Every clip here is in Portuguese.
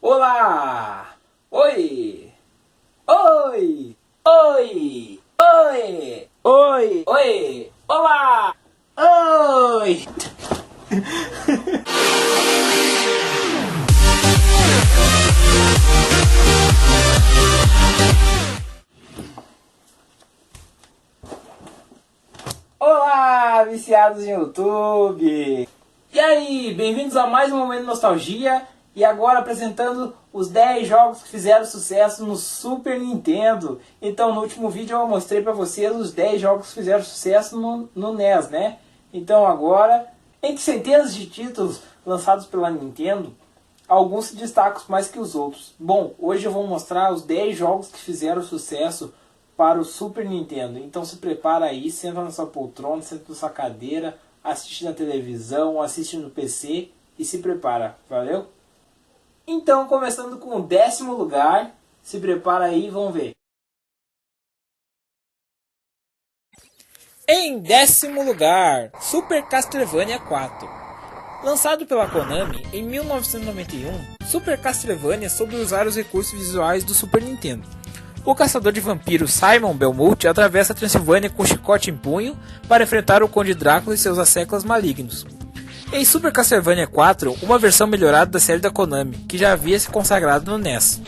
Olá! Oi! Oi! Oi! Oi! Oi! Oi! Olá! Oi! Olá, viciados em YouTube! E aí, bem-vindos a mais um Momento de Nostalgia. E agora apresentando os 10 jogos que fizeram sucesso no Super Nintendo. Então no último vídeo eu mostrei para vocês os 10 jogos que fizeram sucesso no NES, né? Então agora, entre centenas de títulos lançados pela Nintendo, alguns se destacam mais que os outros. Bom, hoje eu vou mostrar os 10 jogos que fizeram sucesso para o Super Nintendo. Então se prepara aí, senta na sua poltrona, senta na sua cadeira, assiste na televisão, assiste no PC e se prepara, valeu? Então, começando com o 10º lugar, se prepara aí e vamos ver. Em 10º lugar, Super Castlevania 4. Lançado pela Konami em 1991, Super Castlevania soube usar os recursos visuais do Super Nintendo. O caçador de vampiros Simon Belmont atravessa a Transilvânia com um chicote em punho para enfrentar o Conde Drácula e seus asseclas malignos. Em Super Castlevania 4, uma versão melhorada da série da Konami, que já havia se consagrado no NES.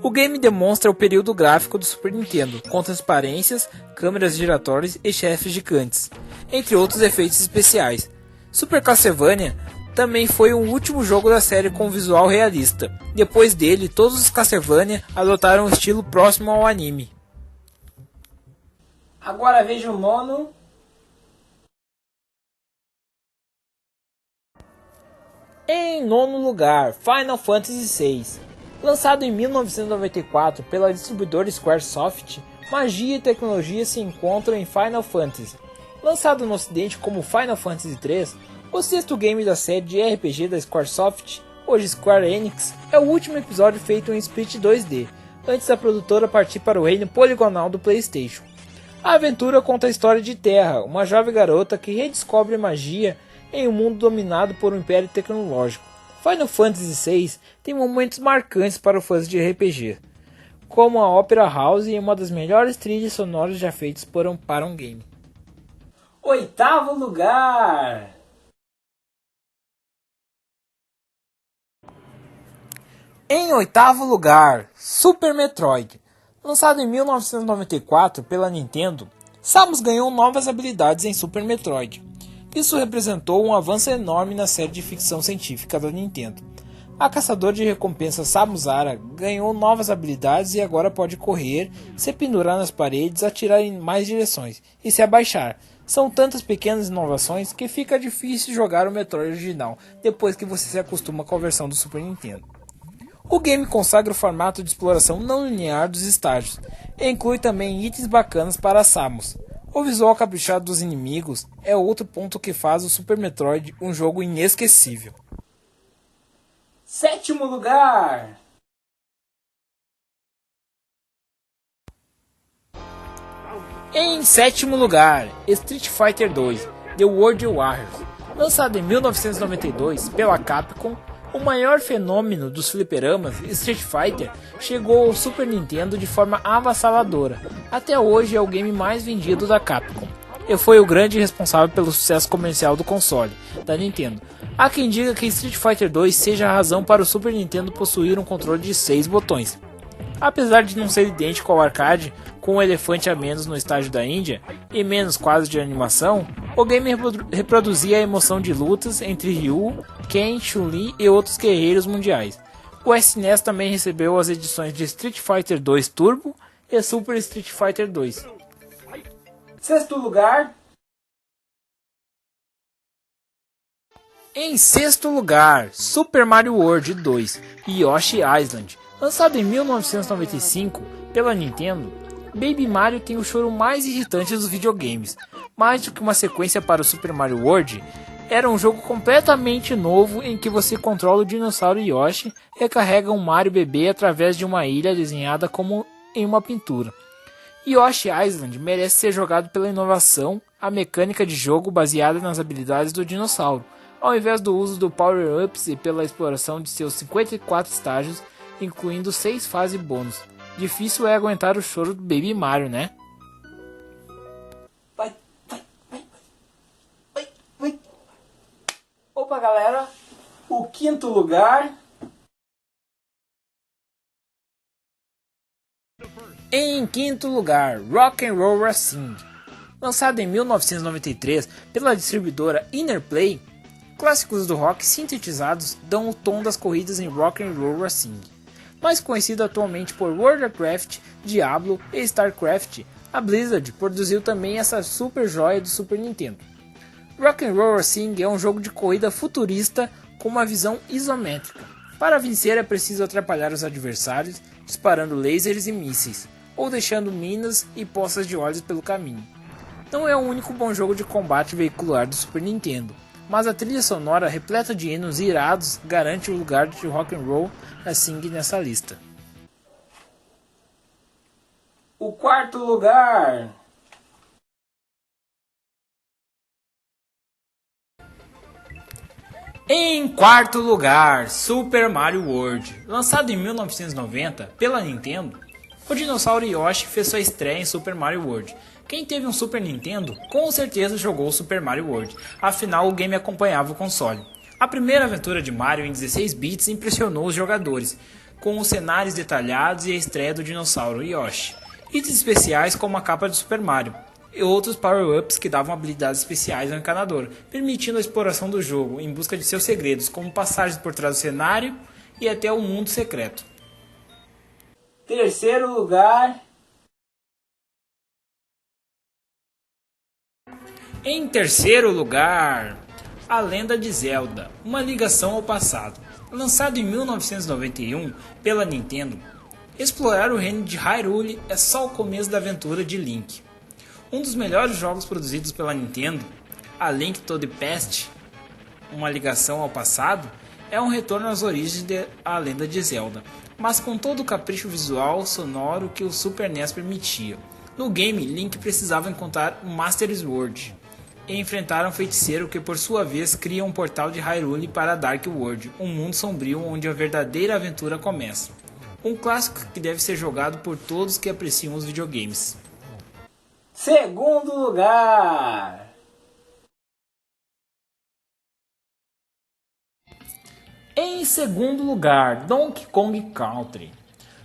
O game demonstra o período gráfico do Super Nintendo, com transparências, câmeras giratórias e chefes gigantes, entre outros efeitos especiais. Super Castlevania também foi o último jogo da série com visual realista. Depois dele, todos os Castlevania adotaram um estilo próximo ao anime. Agora veja o nono. Em nono lugar, Final Fantasy VI. Lançado em 1994 pela distribuidora Squaresoft, magia e tecnologia se encontram em Final Fantasy. Lançado no ocidente como Final Fantasy III, o sexto game da série de RPG da Squaresoft, hoje Square Enix, é o último episódio feito em split 2D, antes da produtora partir para o reino poligonal do PlayStation. A aventura conta a história de Terra, uma jovem garota que redescobre magia em um mundo dominado por um império tecnológico. Final Fantasy VI tem momentos marcantes para os fãs de RPG, como a Opera House e uma das melhores trilhas sonoras já feitas para um game. 8º lugar! Em 8º lugar, Super Metroid. Lançado em 1994 pela Nintendo, Samus ganhou novas habilidades em Super Metroid. Isso representou um avanço enorme na série de ficção científica da Nintendo. A caçadora de recompensas Samus Aran ganhou novas habilidades e agora pode correr, se pendurar nas paredes, atirar em mais direções e se abaixar. São tantas pequenas inovações que fica difícil jogar o Metroid original depois que você se acostuma com a versão do Super Nintendo. O game consagra o formato de exploração não linear dos estágios e inclui também itens bacanas para Samus. O visual caprichado dos inimigos é outro ponto que faz o Super Metroid um jogo inesquecível. 7º lugar! Em 7º lugar, Street Fighter 2 The World Warriors. Lançado em 1992 pela Capcom, o maior fenômeno dos fliperamas, Street Fighter, chegou ao Super Nintendo de forma avassaladora. Até hoje é o game mais vendido da Capcom, e foi o grande responsável pelo sucesso comercial do console da Nintendo. Há quem diga que Street Fighter 2 seja a razão para o Super Nintendo possuir um controle de 6 botões. Apesar de não ser idêntico ao arcade, com um elefante a menos no estágio da Índia e menos quadros de animação, o game reproduzia a emoção de lutas entre Ryu, Ken, Chun-Li e outros guerreiros mundiais. O SNES também recebeu as edições de Street Fighter 2 Turbo e Super Street Fighter 2. 6º lugar. Em 6º lugar, Super Mario World 2 e Yoshi Island. Lançado em 1995 pela Nintendo, Baby Mario tem o choro mais irritante dos videogames. Mais do que uma sequência para o Super Mario World, era um jogo completamente novo em que você controla o dinossauro Yoshi e carrega um Mario bebê através de uma ilha desenhada como em uma pintura. Yoshi Island merece ser jogado pela inovação, a mecânica de jogo baseada nas habilidades do dinossauro, ao invés do uso do Power-Ups e pela exploração de seus 54 estágios incluindo 6 fases bônus. Difícil é aguentar o choro do Baby Mario, né? Opa, galera, o quinto lugar. Em quinto lugar, Rock'n'Roll Racing. Lançado em 1993 pela distribuidora Interplay, clássicos do rock sintetizados dão o tom das corridas em Rock'n'Roll Racing. Mais conhecido atualmente por World of Warcraft, Diablo e StarCraft, a Blizzard produziu também essa super joia do Super Nintendo. Rock'n'Roll Racing é um jogo de corrida futurista com uma visão isométrica. Para vencer é preciso atrapalhar os adversários, disparando lasers e mísseis, ou deixando minas e poças de olhos pelo caminho. Não é o único bom jogo de combate veicular do Super Nintendo, mas a trilha sonora repleta de hinos irados garante o lugar de Rock'n'Roll Racing nessa lista. O quarto lugar. Em quarto lugar, Super Mario World. Lançado em 1990 pela Nintendo, o dinossauro Yoshi fez sua estreia em Super Mario World. Quem teve um Super Nintendo, com certeza jogou Super Mario World, afinal o game acompanhava o console. A primeira aventura de Mario em 16 bits impressionou os jogadores, com os cenários detalhados e a estreia do dinossauro Yoshi. Itens especiais como a capa de Super Mario, e outros power-ups que davam habilidades especiais ao encanador, permitindo a exploração do jogo em busca de seus segredos, como passagens por trás do cenário e até o mundo secreto. Terceiro lugar. Em terceiro lugar, A Lenda de Zelda, uma ligação ao passado. Lançado em 1991 pela Nintendo, explorar o reino de Hyrule é só o começo da aventura de Link. Um dos melhores jogos produzidos pela Nintendo, A Link to the Past, uma ligação ao passado, é um retorno às origens de A Lenda de Zelda, mas com todo o capricho visual sonoro que o Super NES permitia. No game, Link precisava encontrar o Master Sword e enfrentar um feiticeiro que por sua vez cria um portal de Hyrule para Dark World, um mundo sombrio onde a verdadeira aventura começa. Um clássico que deve ser jogado por todos que apreciam os videogames. Segundo lugar. Em segundo lugar, Donkey Kong Country.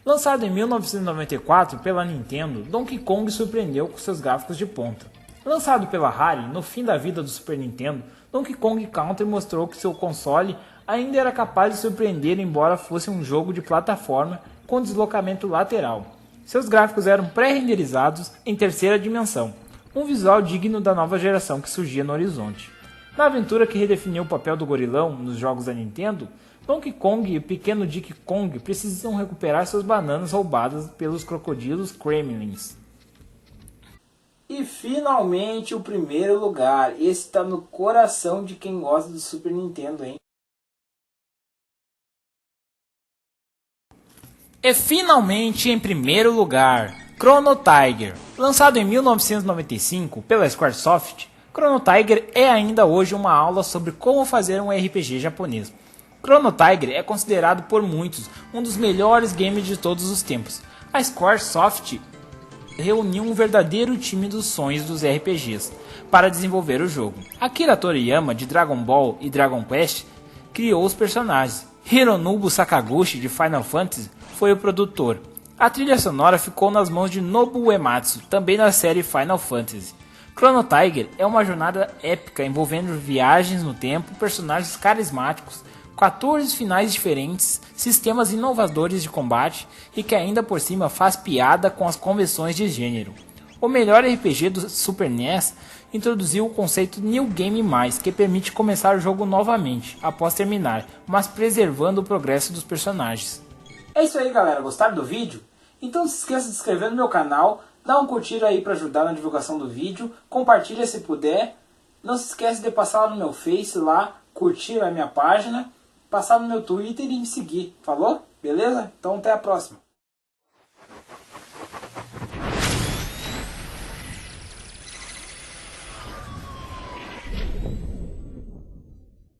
Lançado em 1994 pela Nintendo, Donkey Kong surpreendeu com seus gráficos de ponta. Lançado pela Rare no fim da vida do Super Nintendo, Donkey Kong Country mostrou que seu console ainda era capaz de surpreender, embora fosse um jogo de plataforma com deslocamento lateral. Seus gráficos eram pré-renderizados em terceira dimensão, um visual digno da nova geração que surgia no horizonte. Na aventura que redefiniu o papel do gorilão nos jogos da Nintendo, Donkey Kong e o pequeno Diddy Kong precisam recuperar suas bananas roubadas pelos crocodilos Kremlins. E finalmente o primeiro lugar. Esse está no coração de quem gosta do Super Nintendo, hein? E finalmente em primeiro lugar, Chrono Trigger. Lançado em 1995 pela Squaresoft, Chrono Trigger é ainda hoje uma aula sobre como fazer um RPG japonês. Chrono Trigger é considerado por muitos um dos melhores games de todos os tempos. A Squaresoft reuniu um verdadeiro time dos sonhos dos RPGs para desenvolver o jogo. Akira Toriyama, de Dragon Ball e Dragon Quest, criou os personagens. Hironobu Sakaguchi, de Final Fantasy, foi o produtor. A trilha sonora ficou nas mãos de Nobuo Uematsu, também na série Final Fantasy. Chrono Trigger é uma jornada épica envolvendo viagens no tempo, personagens carismáticos, 14 finais diferentes, sistemas inovadores de combate e que ainda por cima faz piada com as convenções de gênero. O melhor RPG do Super NES introduziu o conceito New Game+, que permite começar o jogo novamente, após terminar, mas preservando o progresso dos personagens. É isso aí, galera, gostaram do vídeo? Então não se esqueça de se inscrever no meu canal, dá um curtir aí para ajudar na divulgação do vídeo, compartilha se puder, não se esqueça de passar lá no meu Face, lá, curtir a minha página, passar no meu Twitter e me seguir, falou? Beleza? Então até a próxima.